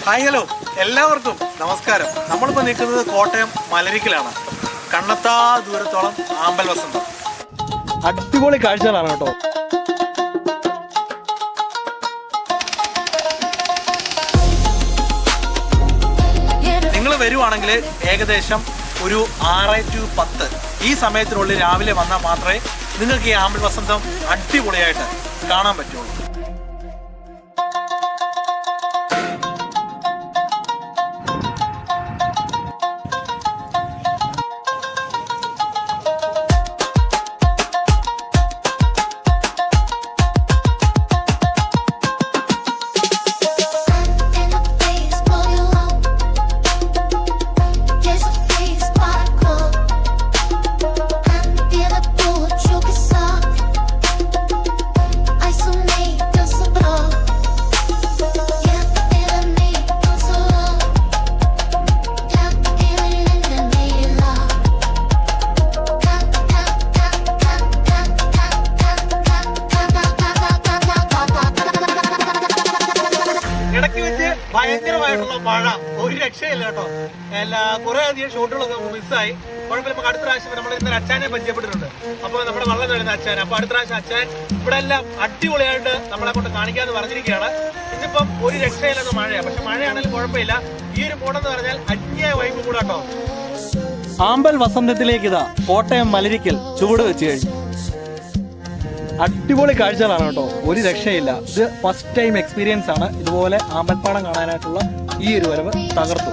Hi hello എല്ലാവർക്കും നമസ്കാരം. നമ്മളിപ്പോൾ നിൽക്കുന്നത് കോട്ടയം മലരിക്കലാണ്. കണ്ണെത്താ ദൂരത്തോളം ആമ്പൽ വസന്തം. അടിപൊളി കാഴ്ചകളാണ് കേട്ടോ. നിങ്ങൾ വരുവാണെങ്കിൽ ഏകദേശം ഒരു 6 to 10 ഈ സമയത്തിനുള്ളിൽ രാവിലെ വന്നാൽ മാത്രമേ നിങ്ങൾക്ക് ഈ ആമ്പൽ വസന്തം അടിപൊളിയായിട്ട് കാണാൻ പറ്റുള്ളൂ. ഇടയ്ക്ക് വെച്ച് ഭയങ്കരമായിട്ടുള്ള മഴ, ഒരു രക്ഷയില്ല കേട്ടോ. കുറെ അധികം ഷോട്ടുകളൊക്കെ മിസ്സായി. കുഴപ്പമില്ല, നമുക്ക് അടുത്ത പ്രാവശ്യം നമ്മൾ ഇന്നലെ അച്ചാനെ പരിചയപ്പെട്ടിട്ടുണ്ട്. അപ്പോൾ നമ്മുടെ വള്ളം വരുന്ന അച്ചാൻ, അപ്പൊ അടുത്ത പ്രാവശ്യം അച്ചാൻ ഇവിടെ എല്ലാം അടിപൊളിയായിട്ട് നമ്മളെ കൊണ്ട് കാണിക്കാന്ന് പറഞ്ഞിരിക്കുകയാണ്. ഇന്നിപ്പം ഒരു രക്ഷയില്ലെന്ന് മഴയാണ്, പക്ഷെ മഴയാണെങ്കിലും കുഴപ്പമില്ല. ഈ ഒരു മോഡെന്ന് പറഞ്ഞാൽ അന്യായ വൈബ് കൂടെ കേട്ടോ. ആമ്പൽ വസന്തത്തിലേക്ക് ഇതാ കോട്ടയം മലരിക്കൽ ചുവട് വെച്ച് കഴിഞ്ഞു. അടിപൊളി കാഴ്ചകളാണ് കേട്ടോ, ഒരു രക്ഷയില്ല. ഇത് ഫസ്റ്റ് ടൈം എക്സ്പീരിയൻസ് ആണ്. ഇതുപോലെ ആമ്പൽപ്പാടം കാണാനായിട്ടുള്ള ഈ ഒരു വരവ് തകർത്തു.